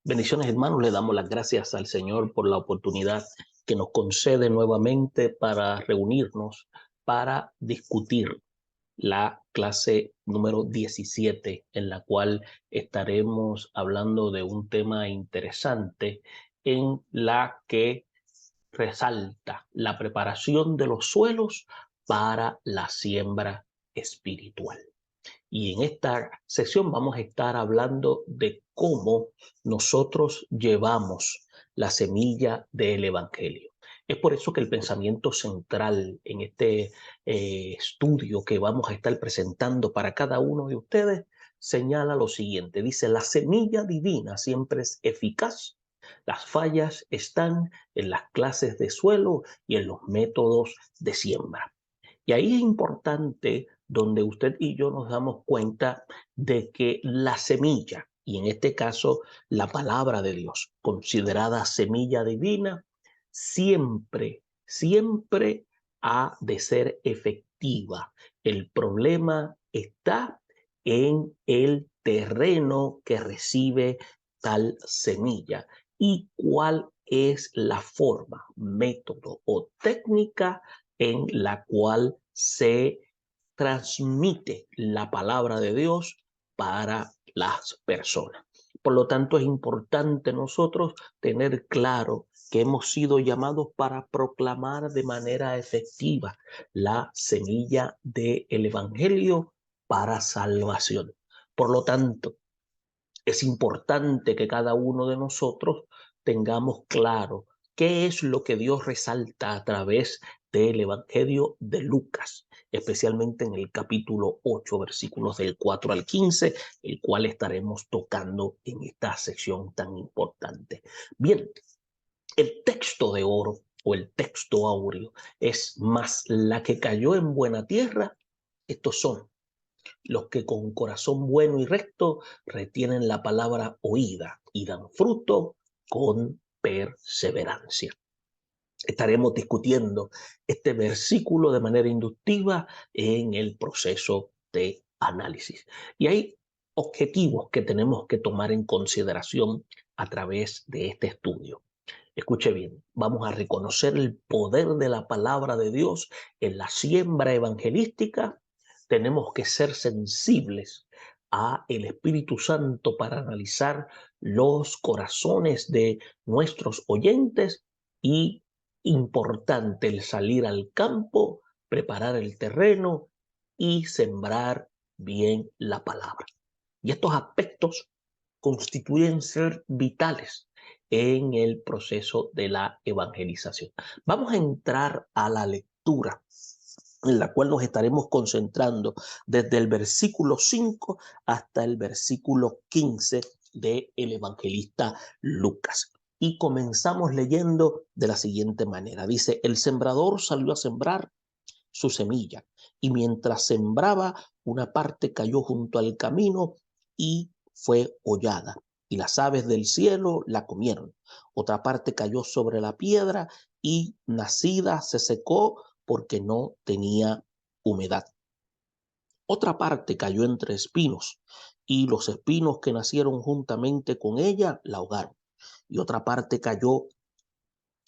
Bendiciones, hermanos. Le damos las gracias al Señor por la oportunidad que nos concede nuevamente para reunirnos, para discutir la clase número 17, en la cual estaremos hablando de un tema interesante en la que resalta la preparación de los suelos para la siembra espiritual. Y en esta sesión vamos a estar hablando de cómo nosotros llevamos la semilla del Evangelio. Es por eso que el pensamiento central en este estudio que vamos a estar presentando para cada uno de ustedes señala lo siguiente. Dice, la semilla divina siempre es eficaz. Las fallas están en las clases de suelo y en los métodos de siembra. Y ahí es importante donde usted y yo nos damos cuenta de que la semilla, y en este caso la palabra de Dios, considerada semilla divina, siempre ha de ser efectiva. El problema está en el terreno que recibe tal semilla y cuál es la forma, método o técnica en la cual se transmite la palabra de Dios para las personas. Por lo tanto, es importante nosotros tener claro que hemos sido llamados para proclamar de manera efectiva la semilla del Evangelio para salvación. Por lo tanto, es importante que cada uno de nosotros tengamos claro qué es lo que Dios resalta a través del Evangelio de Lucas, especialmente en el capítulo 8, versículos del 4 al 15, el cual estaremos tocando en esta sección tan importante. Bien, el texto de oro o el texto áureo es más la que cayó en buena tierra. Estos son los que con corazón bueno y recto retienen la palabra oída y dan fruto con perseverancia. Estaremos discutiendo este versículo de manera inductiva en el proceso de análisis. Y hay objetivos que tenemos que tomar en consideración a través de este estudio. Escuche bien, vamos a reconocer el poder de la palabra de Dios en la siembra evangelística. Tenemos que ser sensibles a el Espíritu Santo para analizar los corazones de nuestros oyentes y importante el salir al campo, preparar el terreno y sembrar bien la palabra. Y estos aspectos constituyen ser vitales en el proceso de la evangelización. Vamos a entrar a la lectura en la cual nos estaremos concentrando desde el versículo 5 hasta el versículo 15 del evangelista Lucas. Y comenzamos leyendo de la siguiente manera. Dice, el sembrador salió a sembrar su semilla y mientras sembraba, una parte cayó junto al camino y fue hollada, y las aves del cielo la comieron. Otra parte cayó sobre la piedra y nacida se secó porque no tenía humedad. Otra parte cayó entre espinos y los espinos que nacieron juntamente con ella la ahogaron. Y otra parte cayó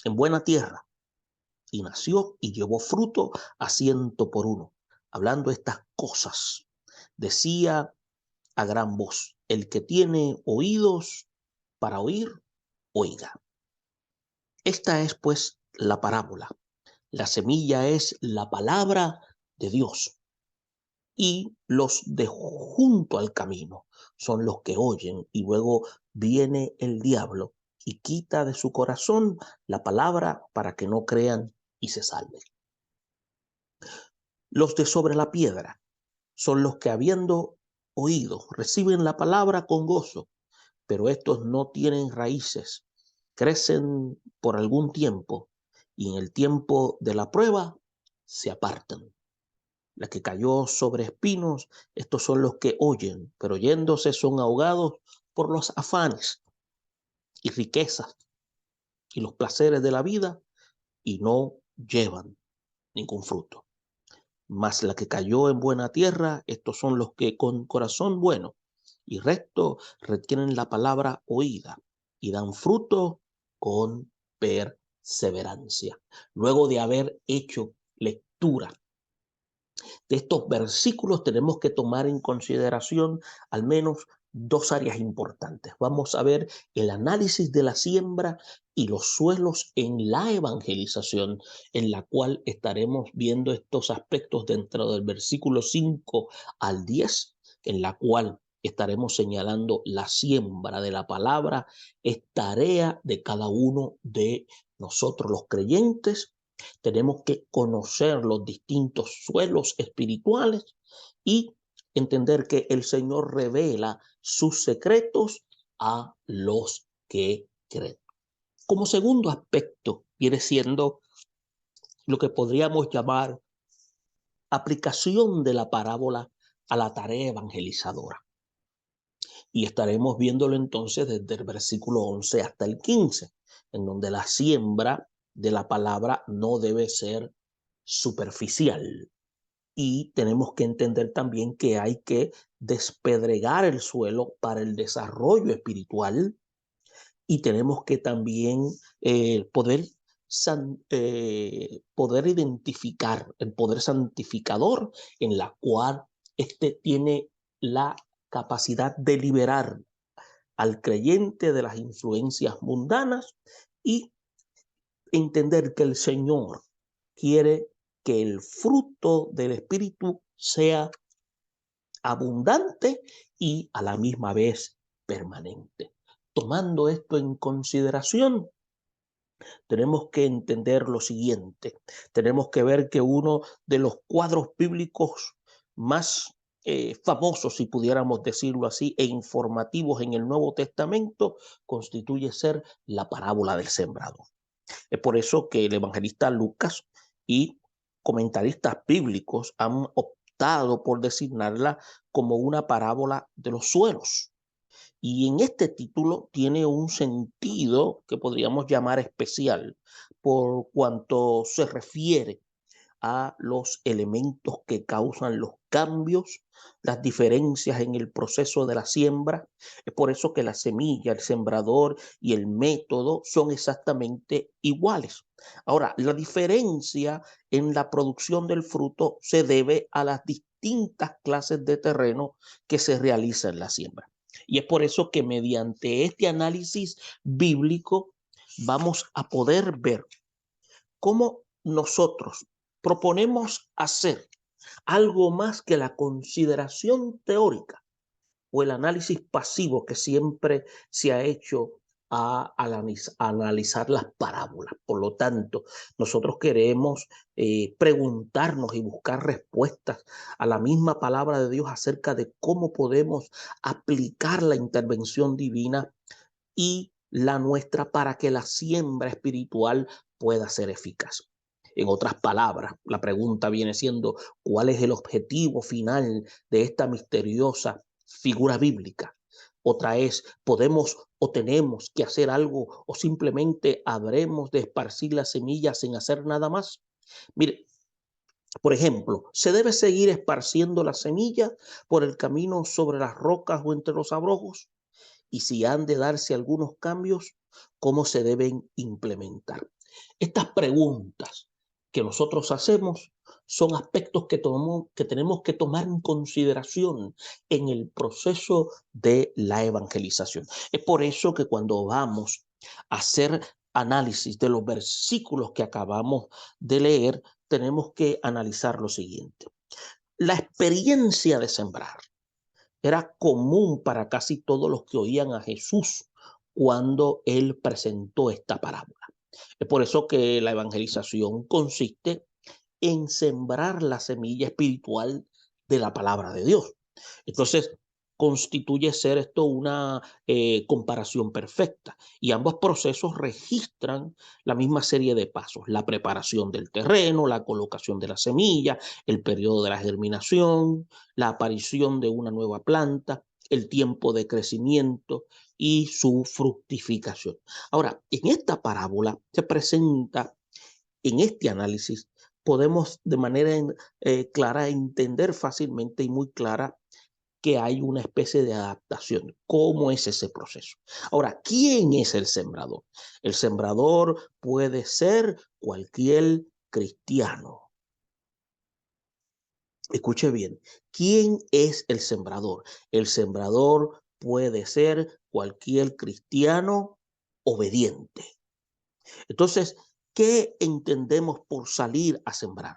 en buena tierra y nació y llevó fruto a 100 por 1. Hablando estas cosas, decía a gran voz, el que tiene oídos para oír, oiga. Esta es pues la parábola. La semilla es la palabra de Dios y los de junto al camino son los que oyen y luego viene el diablo y quita de su corazón la palabra para que no crean y se salven. Los de sobre la piedra son los que habiendo oído reciben la palabra con gozo, pero estos no tienen raíces, crecen por algún tiempo y en el tiempo de la prueba se apartan. La que cayó sobre espinos, estos son los que oyen, pero oyéndose son ahogados por los afanes y riquezas y los placeres de la vida y no llevan ningún fruto. Mas la que cayó en buena tierra, estos son los que con corazón bueno y recto retienen la palabra oída y dan fruto con perseverancia. Luego de haber hecho lectura de estos versículos, tenemos que tomar en consideración al menos dos áreas importantes. Vamos a ver el análisis de la siembra y los suelos en la evangelización, en la cual estaremos viendo estos aspectos dentro del versículo 5 al 10, en la cual estaremos señalando la siembra de la palabra. Es tarea de cada uno de nosotros los creyentes. Tenemos que conocer los distintos suelos espirituales y entender que el Señor revela sus secretos a los que creen. Como segundo aspecto, viene siendo lo que podríamos llamar aplicación de la parábola a la tarea evangelizadora. Y estaremos viéndolo entonces desde el versículo 11 hasta el 15, en donde la siembra de la palabra no debe ser superficial. Y tenemos que entender también que hay que despedregar el suelo para el desarrollo espiritual, y tenemos que también poder identificar el poder santificador en la cual éste tiene la capacidad de liberar al creyente de las influencias mundanas y entender que el Señor quiere que el fruto del Espíritu sea abundante y a la misma vez permanente. Tomando esto en consideración, tenemos que entender lo siguiente. Tenemos que ver que uno de los cuadros bíblicos más famosos, si pudiéramos decirlo así, e informativos en el Nuevo Testamento, constituye ser la parábola del sembrador. Es por eso que el evangelista Lucas y comentaristas bíblicos han optado por designarla como una parábola de los suelos. Y en este título tiene un sentido que podríamos llamar especial por cuanto se refiere a los elementos que causan los cambios, las diferencias en el proceso de la siembra. Es por eso que la semilla, el sembrador y el método son exactamente iguales. Ahora, la diferencia en la producción del fruto se debe a las distintas clases de terreno que se realiza en la siembra. Y es por eso que mediante este análisis bíblico vamos a poder ver cómo nosotros proponemos hacer algo más que la consideración teórica o el análisis pasivo que siempre se ha hecho a analizar las parábolas. Por lo tanto, nosotros queremos preguntarnos y buscar respuestas a la misma palabra de Dios acerca de cómo podemos aplicar la intervención divina y la nuestra para que la siembra espiritual pueda ser eficaz. En otras palabras, la pregunta viene siendo: ¿cuál es el objetivo final de esta misteriosa figura bíblica? Otra es: ¿podemos o tenemos que hacer algo o simplemente habremos de esparcir las semillas sin hacer nada más? Mire, por ejemplo, ¿se debe seguir esparciendo la semilla por el camino sobre las rocas o entre los abrojos? Y si han de darse algunos cambios, ¿cómo se deben implementar? Estas preguntas que nosotros hacemos son aspectos que tenemos que tomar en consideración en el proceso de la evangelización. Es por eso que cuando vamos a hacer análisis de los versículos que acabamos de leer, tenemos que analizar lo siguiente. La experiencia de sembrar era común para casi todos los que oían a Jesús cuando él presentó esta parábola. Es por eso que la evangelización consiste en sembrar la semilla espiritual de la palabra de Dios. Entonces, constituye ser esto una comparación perfecta, y ambos procesos registran la misma serie de pasos: la preparación del terreno, la colocación de la semilla, el periodo de la germinación, la aparición de una nueva planta, el tiempo de crecimiento y su fructificación. Ahora, en esta parábola se presenta, en este análisis, podemos de manera clara entender fácilmente y muy clara que hay una especie de adaptación. ¿Cómo es ese proceso? Ahora, ¿quién es el sembrador? El sembrador puede ser cualquier cristiano. Escuche bien, ¿quién es el sembrador? El sembrador puede ser cualquier cristiano obediente. Entonces, ¿qué entendemos por salir a sembrar?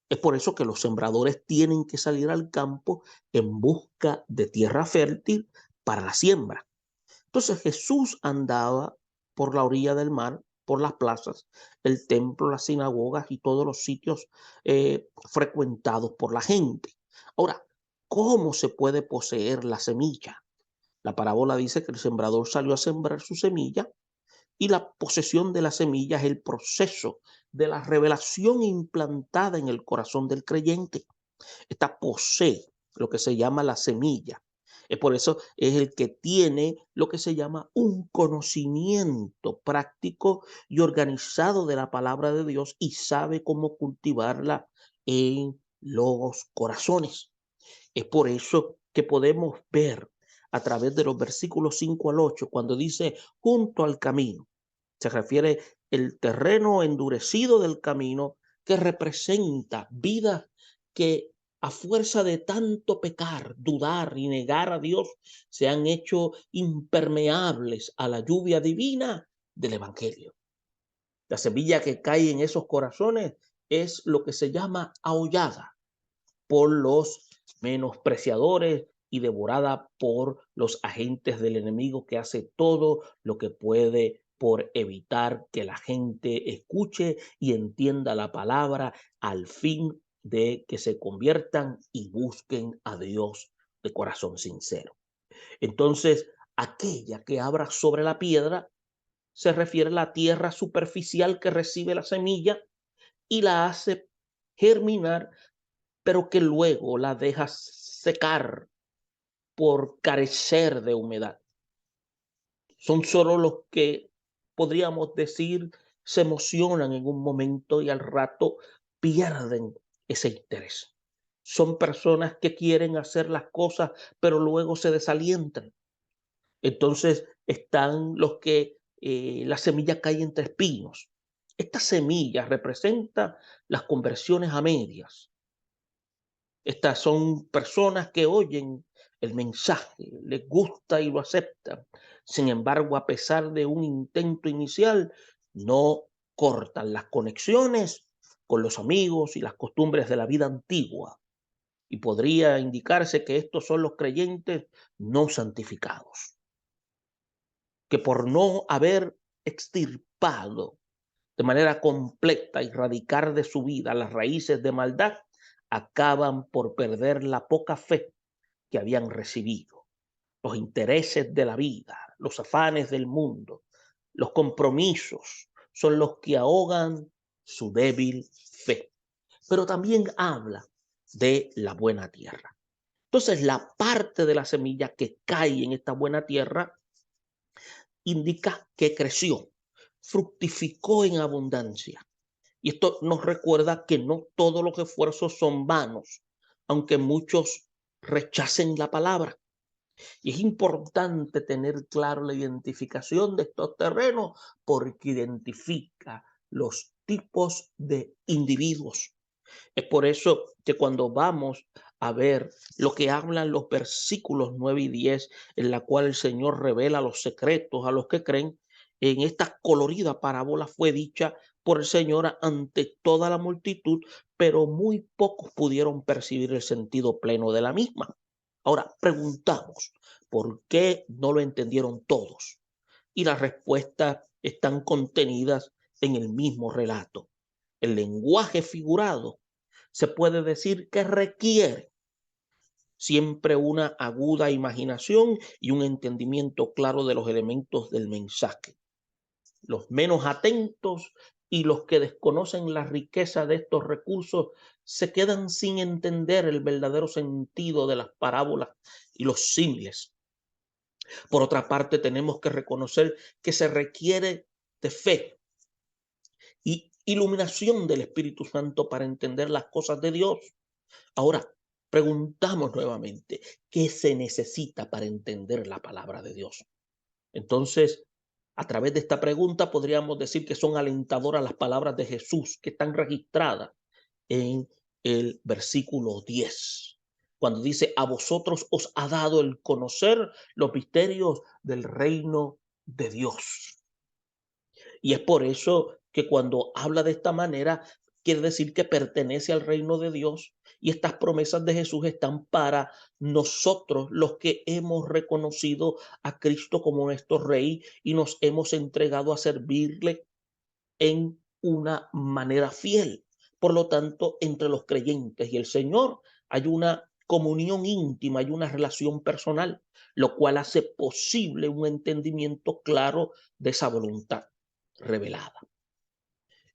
Es por eso que los sembradores tienen que salir al campo en busca de tierra fértil para la siembra. Entonces Jesús andaba por la orilla del mar, por las plazas, el templo, las sinagogas y todos los sitios frecuentados por la gente. Ahora, ¿cómo se puede poseer la semilla? La parábola dice que el sembrador salió a sembrar su semilla y la posesión de la semilla es el proceso de la revelación implantada en el corazón del creyente. Esta posee lo que se llama la semilla. Es por eso es el que tiene lo que se llama un conocimiento práctico y organizado de la palabra de Dios y sabe cómo cultivarla en los corazones. Es por eso que podemos ver a través de los versículos 5 al 8, cuando dice junto al camino, se refiere el terreno endurecido del camino que representa vida que a fuerza de tanto pecar, dudar y negar a Dios, se han hecho impermeables a la lluvia divina del Evangelio. La semilla que cae en esos corazones es lo que se llama aullada por los menospreciadores y devorada por los agentes del enemigo que hace todo lo que puede por evitar que la gente escuche y entienda la palabra al fin de que se conviertan y busquen a Dios de corazón sincero. Entonces, aquella que abra sobre la piedra se refiere a la tierra superficial que recibe la semilla y la hace germinar, pero que luego la deja secar por carecer de humedad. Son solo los que podríamos decir se emocionan en un momento y al rato pierden ese interés. Son personas que quieren hacer las cosas, pero luego se desalientan. Entonces están los que la semilla cae entre espinos. Esta semilla representa las conversiones a medias. Estas son personas que oyen el mensaje, les gusta y lo aceptan. Sin embargo, a pesar de un intento inicial, no cortan las conexiones con los amigos y las costumbres de la vida antigua. Y podría indicarse que estos son los creyentes no santificados, que por no haber extirpado de manera completa y erradicar de su vida las raíces de maldad, acaban por perder la poca fe que habían recibido, los intereses de la vida, los afanes del mundo, los compromisos son los que ahogan su débil fe. Pero también habla de la buena tierra. Entonces, la parte de la semilla que cae en esta buena tierra indica que creció, fructificó en abundancia. Y esto nos recuerda que no todos los esfuerzos son vanos, aunque muchos rechacen la palabra. Y es importante tener claro la identificación de estos terrenos porque identifica los tipos de individuos. Es por eso que cuando vamos a ver lo que hablan los versículos 9 y 10, en la cual el Señor revela los secretos a los que creen, en esta colorida parábola fue dicha por el Señor ante toda la multitud, pero muy pocos pudieron percibir el sentido pleno de la misma. Ahora, preguntamos, ¿por qué no lo entendieron todos? Y las respuestas están contenidas en el mismo relato. El lenguaje figurado se puede decir que requiere siempre una aguda imaginación y un entendimiento claro de los elementos del mensaje. Los menos atentos y los que desconocen la riqueza de estos recursos se quedan sin entender el verdadero sentido de las parábolas y los símiles. Por otra parte, tenemos que reconocer que se requiere de fe y iluminación del Espíritu Santo para entender las cosas de Dios. Ahora, Preguntamos nuevamente, ¿qué se necesita para entender la palabra de Dios? Entonces, a través de esta pregunta podríamos decir que son alentadoras las palabras de Jesús que están registradas en el versículo 10, cuando dice: a vosotros os ha dado el conocer los misterios del reino de Dios. Y es por eso que cuando habla de esta manera, quiere decir que pertenece al reino de Dios, y estas promesas de Jesús están para nosotros, los que hemos reconocido a Cristo como nuestro Rey y nos hemos entregado a servirle en una manera fiel. Por lo tanto, entre los creyentes y el Señor hay una comunión íntima, hay una relación personal, lo cual hace posible un entendimiento claro de esa voluntad revelada.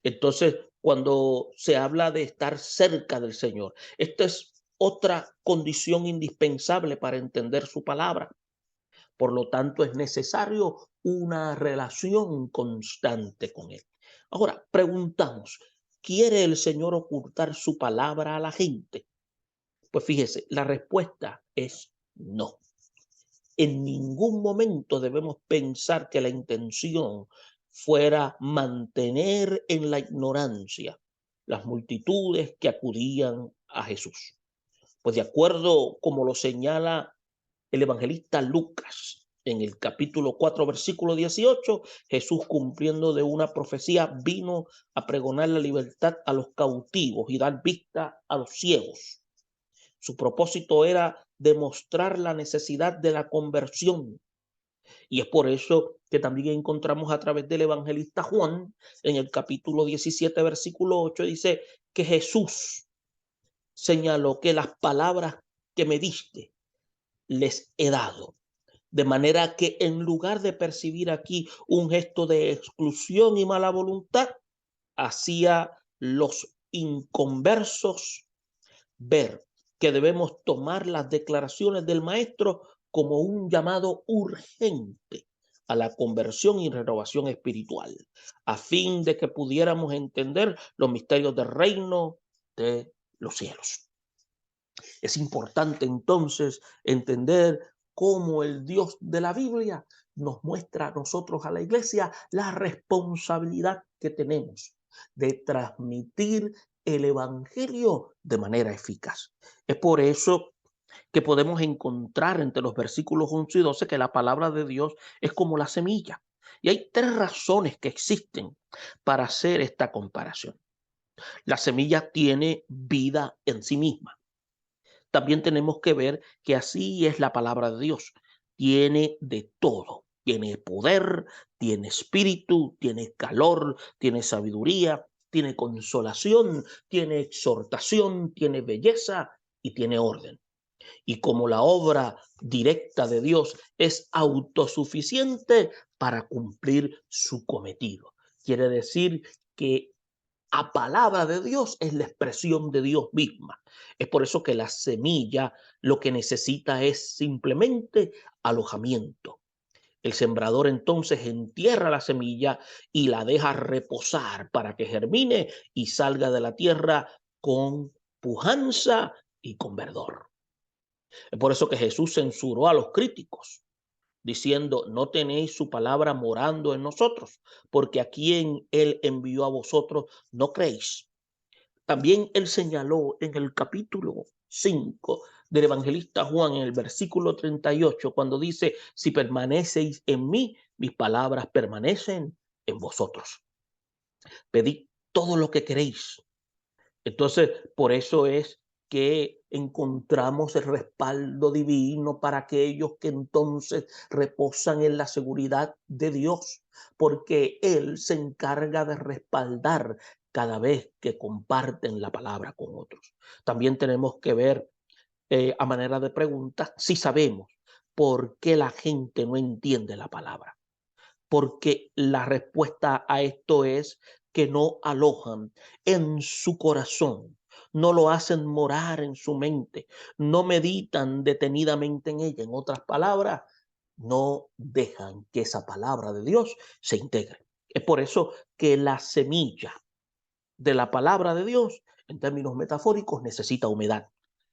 Entonces, cuando se habla de estar cerca del Señor, esta es otra condición indispensable para entender su palabra. Por lo tanto, es necesario una relación constante con Él. Ahora, preguntamos, ¿quiere el Señor ocultar su palabra a la gente? Pues fíjese, la respuesta es no. En ningún momento debemos pensar que la intención fuera mantener en la ignorancia las multitudes que acudían a Jesús. Pues de acuerdo como lo señala el evangelista Lucas en el capítulo 4, versículo 18, Jesús, cumpliendo de una profecía, vino a pregonar la libertad a los cautivos y dar vista a los ciegos. Su propósito era demostrar la necesidad de la conversión. Y es por eso que también encontramos a través del evangelista Juan, en el capítulo 17, versículo 8, dice que Jesús señaló que las palabras que me diste les he dado. De manera que en lugar de percibir aquí un gesto de exclusión y mala voluntad, hacía los inconversos ver que debemos tomar las declaraciones del maestro como un llamado urgente a la conversión y renovación espiritual, a fin de que pudiéramos entender los misterios del reino de los cielos. Es importante entonces entender cómo el Dios de la Biblia nos muestra a nosotros, a la iglesia, la responsabilidad que tenemos de transmitir el evangelio de manera eficaz. Es por eso que podemos encontrar entre los versículos 11 y 12 que la palabra de Dios es como la semilla. Y hay tres razones que existen para hacer esta comparación. La semilla tiene vida en sí misma. También tenemos que ver que así es la palabra de Dios. Tiene de todo. Tiene poder, tiene espíritu, tiene calor, tiene sabiduría, tiene consolación, tiene exhortación, tiene belleza y tiene orden. Y como la obra directa de Dios es autosuficiente para cumplir su cometido. Quiere decir que la palabra de Dios es la expresión de Dios misma. Es por eso que la semilla lo que necesita es simplemente alojamiento. El sembrador entonces entierra la semilla y la deja reposar para que germine y salga de la tierra con pujanza y con verdor. Es por eso que Jesús censuró a los críticos, diciendo: no tenéis su palabra morando en nosotros, porque a quien él envió a vosotros no creéis. También él señaló en el capítulo 5 del evangelista Juan, en el versículo 38, cuando dice: si permanecéis en mí, mis palabras permanecen en vosotros. Pedid todo lo que queréis. Entonces, por eso es que encontramos el respaldo divino para aquellos que entonces reposan en la seguridad de Dios, porque Él se encarga de respaldar cada vez que comparten la palabra con otros. También tenemos que ver, a manera de pregunta, si sabemos por qué la gente no entiende la palabra. Porque la respuesta a esto es que no alojan en su corazón, no lo hacen morar en su mente, no meditan detenidamente en ella. En otras palabras, no dejan que esa palabra de Dios se integre. Es por eso que la semilla de la palabra de Dios, en términos metafóricos, necesita humedad,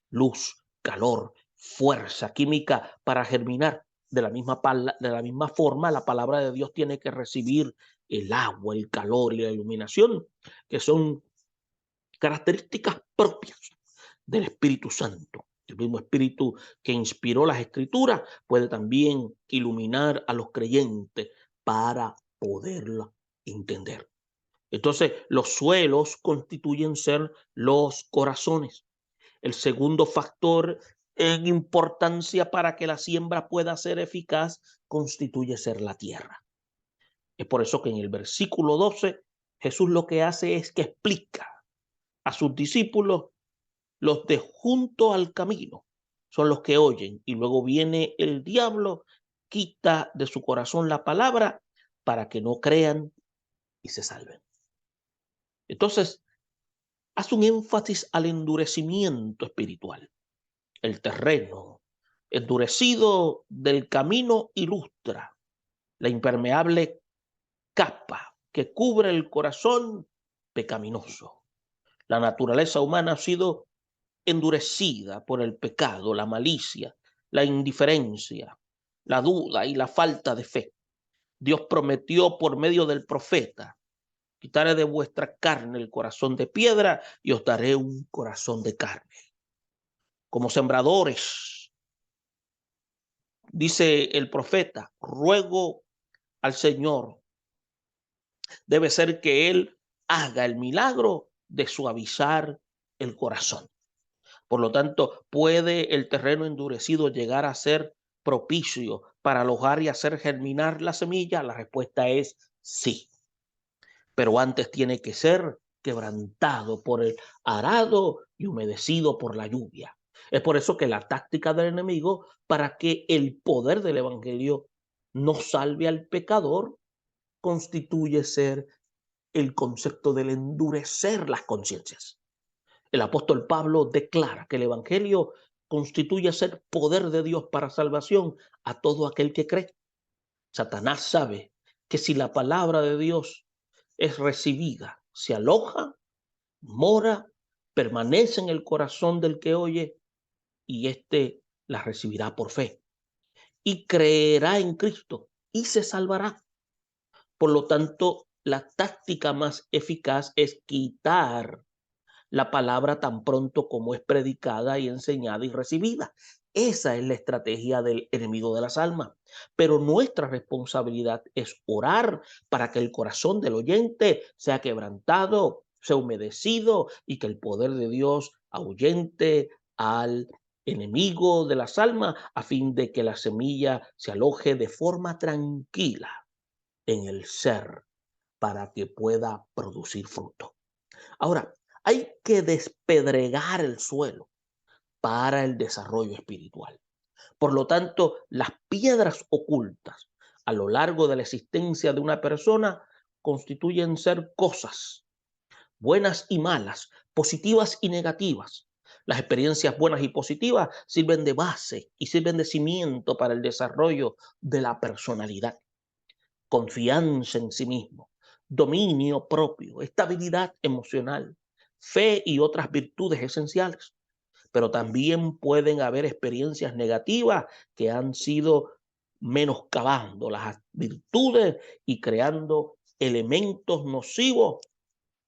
luz, calor, fuerza química para germinar. De la misma forma, la palabra de Dios tiene que recibir el agua, el calor y la iluminación, que son características propias del Espíritu Santo. El mismo Espíritu que inspiró las Escrituras puede también iluminar a los creyentes para poderla entender. Entonces, los suelos constituyen ser los corazones. El segundo factor en importancia para que la siembra pueda ser eficaz constituye ser la tierra. Es por eso que en el versículo 12 Jesús lo que hace es que explica a sus discípulos: los de junto al camino son los que oyen, y luego viene el diablo, quita de su corazón la palabra para que no crean y se salven. Entonces, hace un énfasis al endurecimiento espiritual. El terreno endurecido del camino ilustra la impermeable capa que cubre el corazón pecaminoso. La naturaleza humana ha sido endurecida por el pecado, la malicia, la indiferencia, la duda y la falta de fe. Dios prometió por medio del profeta: quitaré de vuestra carne el corazón de piedra y os daré un corazón de carne. Como sembradores, dice el profeta, ruego al Señor, debe ser que Él haga el milagro de suavizar el corazón. Por lo tanto, ¿puede el terreno endurecido llegar a ser propicio para alojar y hacer germinar la semilla? La respuesta es sí. Pero antes tiene que ser quebrantado por el arado y humedecido por la lluvia. Es por eso que la táctica del enemigo, para que el poder del evangelio no salve al pecador, constituye ser el concepto del endurecer las conciencias. El apóstol Pablo declara que el evangelio constituye ser poder de Dios para salvación a todo aquel que cree. Satanás sabe que si la palabra de Dios es recibida, se aloja, mora, permanece en el corazón del que oye, y éste la recibirá por fe y creerá en Cristo y se salvará. Por lo tanto, la táctica más eficaz es quitar la palabra tan pronto como es predicada y enseñada y recibida. Esa es la estrategia del enemigo de las almas. Pero nuestra responsabilidad es orar para que el corazón del oyente sea quebrantado, sea humedecido, y que el poder de Dios ahuyente al enemigo de las almas, a fin de que la semilla se aloje de forma tranquila en el ser para que pueda producir fruto. Ahora, hay que despedregar el suelo para el desarrollo espiritual. Por lo tanto, las piedras ocultas a lo largo de la existencia de una persona constituyen ser cosas buenas y malas, positivas y negativas. Las experiencias buenas y positivas sirven de base y sirven de cimiento para el desarrollo de la personalidad. Confianza en sí mismo, dominio propio, estabilidad emocional, fe y otras virtudes esenciales. Pero también pueden haber experiencias negativas que han sido menoscabando las virtudes y creando elementos nocivos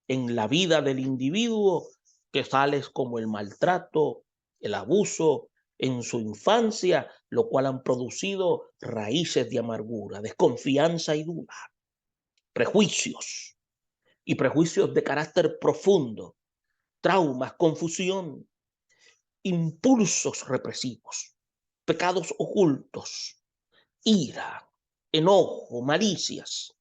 en la vida del individuo, que tales como el maltrato, el abuso en su infancia, lo cual han producido raíces de amargura, desconfianza y duda, prejuicios y prejuicios de carácter profundo, traumas, confusión, impulsos represivos, pecados ocultos, ira, enojo, malicias.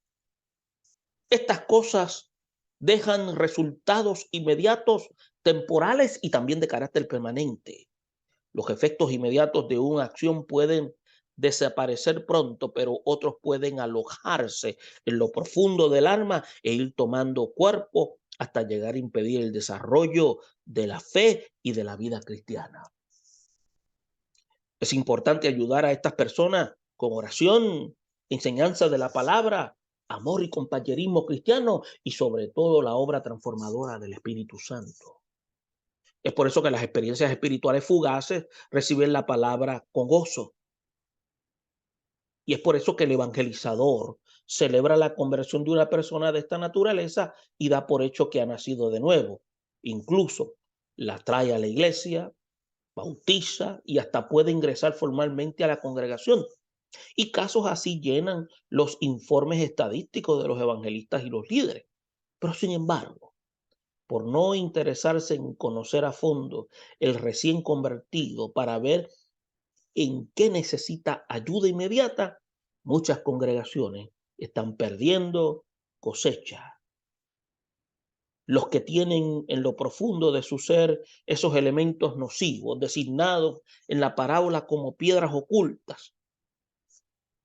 Estas cosas dejan resultados inmediatos, temporales y también de carácter permanente. Los efectos inmediatos de una acción pueden desaparecer pronto, pero otros pueden alojarse en lo profundo del alma e ir tomando cuerpo hasta llegar a impedir el desarrollo de la fe y de la vida cristiana. Es importante ayudar a estas personas con oración, enseñanza de la palabra, amor y compañerismo cristiano y sobre todo la obra transformadora del Espíritu Santo. Es por eso que las experiencias espirituales fugaces reciben la palabra con gozo. Y es por eso que el evangelizador celebra la conversión de una persona de esta naturaleza y da por hecho que ha nacido de nuevo. Incluso la trae a la iglesia, bautiza y hasta puede ingresar formalmente a la congregación. Y casos así llenan los informes estadísticos de los evangelistas y los líderes. Pero sin embargo, por no interesarse en conocer a fondo el recién convertido para ver en qué necesita ayuda inmediata, muchas congregaciones están perdiendo cosecha. Los que tienen en lo profundo de su ser esos elementos nocivos designados en la parábola como piedras ocultas,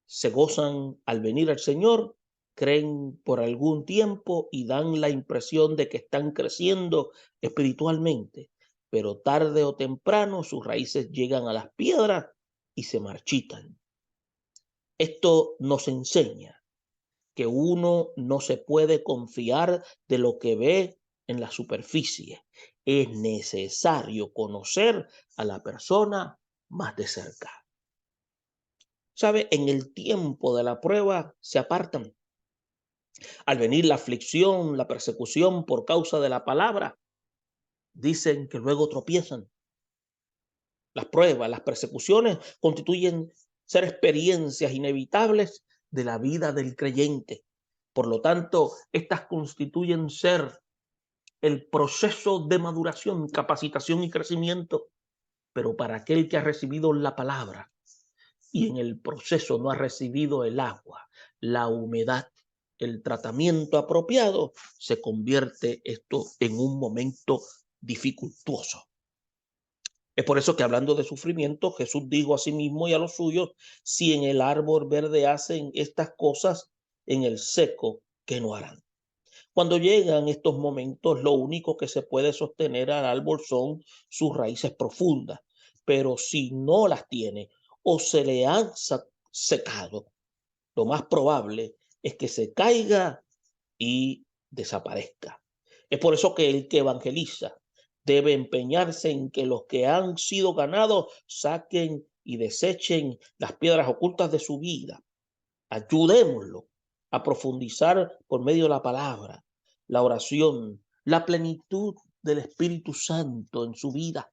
se gozan al venir al Señor, creen por algún tiempo y dan la impresión de que están creciendo espiritualmente, pero tarde o temprano sus raíces llegan a las piedras y se marchitan. Esto nos enseña que uno no se puede confiar de lo que ve en la superficie. Es necesario conocer a la persona más de cerca. ¿Sabe? En el tiempo de la prueba se apartan. Al venir la aflicción, la persecución por causa de la palabra, dicen que luego tropiezan. Las pruebas, las persecuciones constituyen ser experiencias inevitables de la vida del creyente. Por lo tanto, estas constituyen ser el proceso de maduración, capacitación y crecimiento. Pero para aquel que ha recibido la palabra y en el proceso no ha recibido el agua, la humedad, el tratamiento apropiado, se convierte esto en un momento dificultuoso. Es por eso que hablando de sufrimiento, Jesús dijo a sí mismo y a los suyos, si en el árbol verde hacen estas cosas, en el seco, ¿qué no harán? Cuando llegan estos momentos, lo único que se puede sostener al árbol son sus raíces profundas. Pero si no las tiene o se le han secado, lo más probable es que se caiga y desaparezca. Es por eso que el que evangeliza debe empeñarse en que los que han sido ganados saquen y desechen las piedras ocultas de su vida. Ayudémoslo a profundizar por medio de la palabra, la oración, la plenitud del Espíritu Santo en su vida.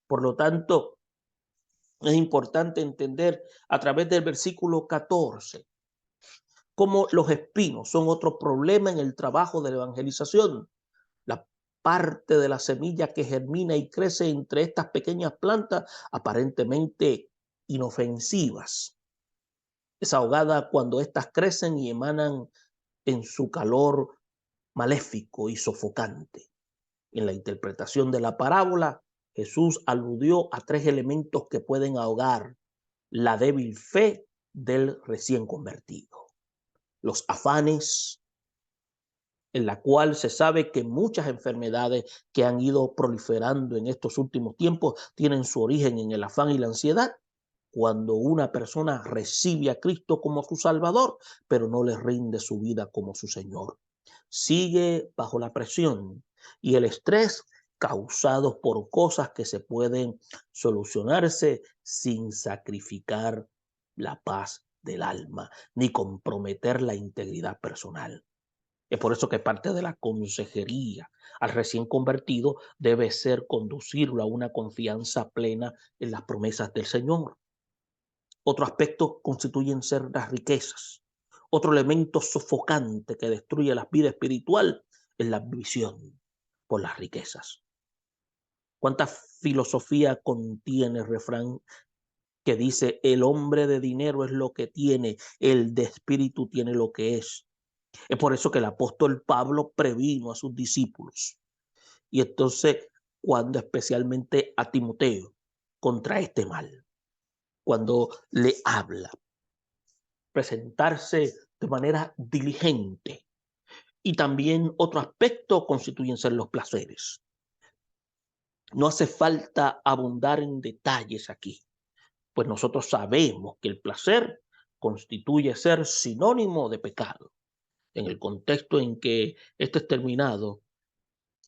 Por lo tanto, es importante entender a través del versículo 14 cómo los espinos son otro problema en el trabajo de la evangelización. La parte de la semilla que germina y crece entre estas pequeñas plantas aparentemente inofensivas es ahogada cuando éstas crecen y emanan en su calor maléfico y sofocante. En la interpretación de la parábola, Jesús aludió a tres elementos que pueden ahogar la débil fe del recién convertido. Los afanes, en la cual se sabe que muchas enfermedades que han ido proliferando en estos últimos tiempos tienen su origen en el afán y la ansiedad. Cuando una persona recibe a Cristo como su Salvador, pero no le rinde su vida como su Señor. Sigue bajo la presión y el estrés causados por cosas que se pueden solucionarse sin sacrificar la paz del alma ni comprometer la integridad personal. Es por eso que parte de la consejería al recién convertido debe ser conducirlo a una confianza plena en las promesas del Señor. Otro aspecto constituyen ser las riquezas. Otro elemento sofocante que destruye la vida espiritual es la ambición por las riquezas. ¿Cuánta filosofía contiene el refrán que dice el hombre de dinero es lo que tiene, el de espíritu tiene lo que es? Es por eso que el apóstol Pablo previno a sus discípulos. Y entonces, cuando especialmente a Timoteo, contra este mal, cuando le habla, presentarse de manera diligente. Y también otro aspecto constituyen ser los placeres. No hace falta abundar en detalles aquí, pues nosotros sabemos que el placer constituye ser sinónimo de pecado. En el contexto en que este es terminado,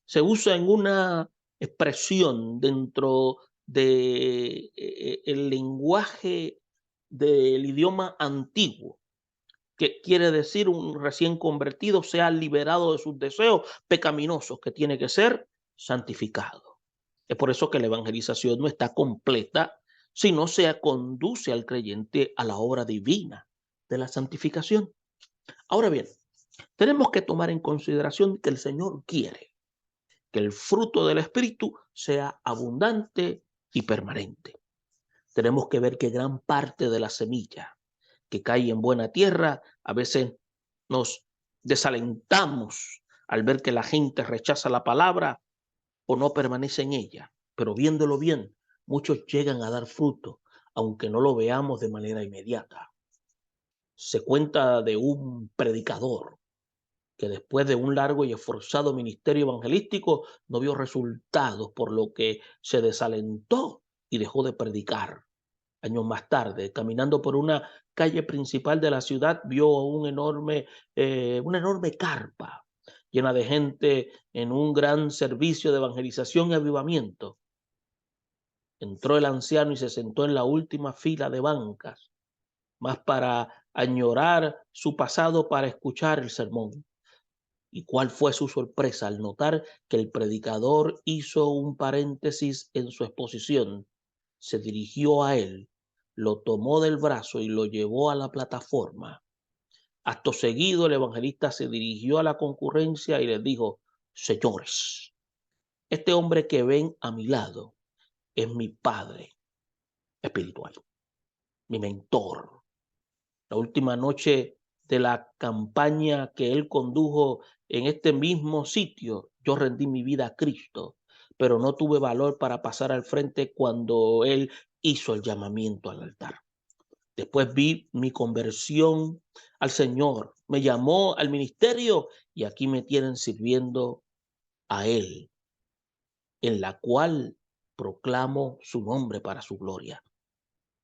se usa en una expresión dentro de el lenguaje del idioma antiguo, que quiere decir un recién convertido sea liberado de sus deseos pecaminosos, que tiene que ser santificado. Es por eso que la evangelización no está completa si no se conduce al creyente a la obra divina de la santificación. Ahora bien, tenemos que tomar en consideración que el Señor quiere que el fruto del Espíritu sea abundante y permanente. Tenemos que ver que gran parte de la semilla que cae en buena tierra, a veces nos desalentamos al ver que la gente rechaza la palabra o no permanece en ella. Pero viéndolo bien, muchos llegan a dar fruto, aunque no lo veamos de manera inmediata. Se cuenta de un predicador que después de un largo y esforzado ministerio evangelístico no vio resultados, por lo que se desalentó y dejó de predicar. Años más tarde, caminando por una calle principal de la ciudad, vio una enorme carpa llena de gente en un gran servicio de evangelización y avivamiento. Entró el anciano y se sentó en la última fila de bancas, más para añorar su pasado para escuchar el sermón. ¿Y cuál fue su sorpresa al notar que el predicador hizo un paréntesis en su exposición? Se dirigió a él, lo tomó del brazo y lo llevó a la plataforma. Acto seguido, el evangelista se dirigió a la concurrencia y les dijo: señores, este hombre que ven a mi lado es mi padre espiritual, mi mentor. La última noche de la campaña que él condujo en este mismo sitio, yo rendí mi vida a Cristo, pero no tuve valor para pasar al frente cuando él hizo el llamamiento al altar. Después vi mi conversión al Señor, me llamó al ministerio y aquí me tienen sirviendo a Él, en la cual proclamo su nombre para su gloria.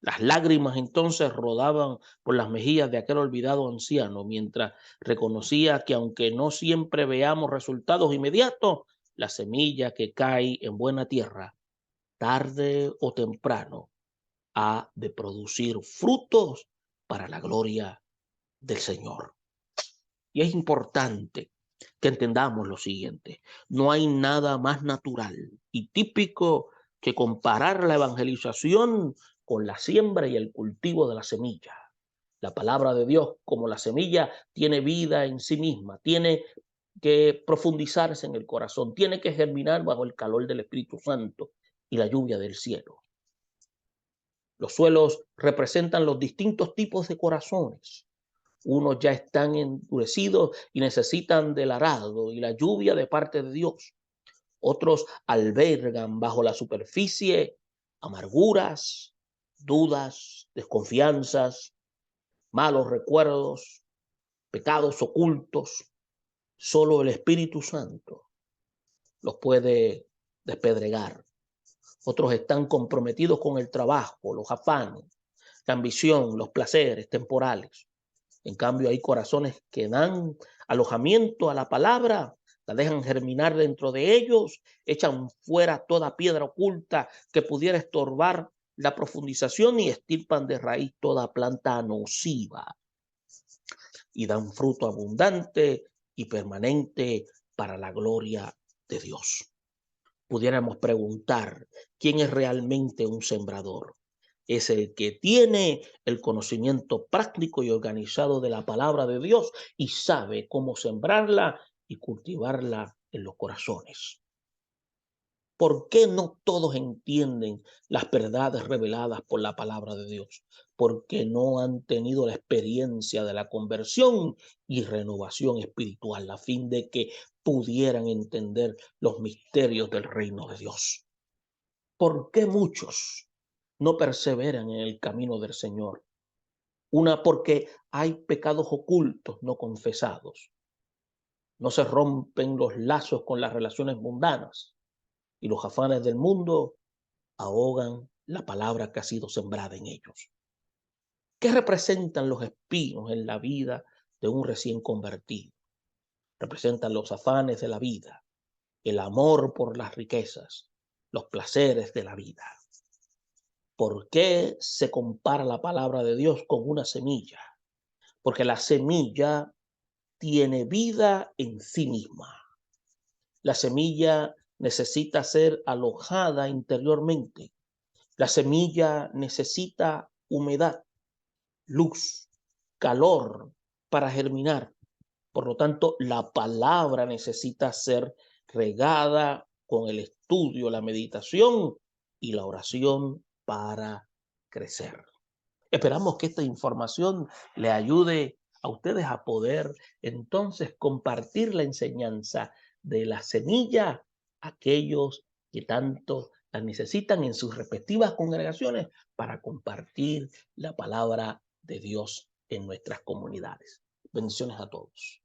Las lágrimas entonces rodaban por las mejillas de aquel olvidado anciano, mientras reconocía que aunque no siempre veamos resultados inmediatos, la semilla que cae en buena tierra, tarde o temprano, ha de producir frutos para la gloria del Señor. Y es importante que entendamos lo siguiente: no hay nada más natural y típico que comparar la evangelización con la siembra y el cultivo de la semilla. La palabra de Dios, como la semilla, tiene vida en sí misma, tiene que profundizarse en el corazón, tiene que germinar bajo el calor del Espíritu Santo y la lluvia del cielo. Los suelos representan los distintos tipos de corazones. Unos ya están endurecidos y necesitan del arado y la lluvia de parte de Dios. Otros albergan bajo la superficie amarguras, dudas, desconfianzas, malos recuerdos, pecados ocultos. Solo el Espíritu Santo los puede despedregar. Otros están comprometidos con el trabajo, los afanes, la ambición, los placeres temporales. En cambio, hay corazones que dan alojamiento a la palabra, la dejan germinar dentro de ellos, echan fuera toda piedra oculta que pudiera estorbar la profundización y estirpan de raíz toda planta nociva y dan fruto abundante y permanente para la gloria de Dios. Pudiéramos preguntar: ¿quién es realmente un sembrador? Es el que tiene el conocimiento práctico y organizado de la palabra de Dios y sabe cómo sembrarla y cultivarla en los corazones. ¿Por qué no todos entienden las verdades reveladas por la palabra de Dios? Porque no han tenido la experiencia de la conversión y renovación espiritual, a fin de que pudieran entender los misterios del reino de Dios. ¿Por qué muchos no perseveran en el camino del Señor? Una, porque hay pecados ocultos no confesados. No se rompen los lazos con las relaciones mundanas y los afanes del mundo ahogan la palabra que ha sido sembrada en ellos. ¿Qué representan los espinos en la vida de un recién convertido? Representan los afanes de la vida, el amor por las riquezas, los placeres de la vida. ¿Por qué se compara la palabra de Dios con una semilla? Porque la semilla tiene vida en sí misma. La semilla necesita ser alojada interiormente. La semilla necesita humedad, luz, calor para germinar. Por lo tanto, la palabra necesita ser regada con el estudio, la meditación y la oración para crecer. Esperamos que esta información le ayude a ustedes a poder entonces compartir la enseñanza de la semilla a aquellos que tanto la necesitan en sus respectivas congregaciones para compartir la palabra de Dios en nuestras comunidades. Bendiciones a todos.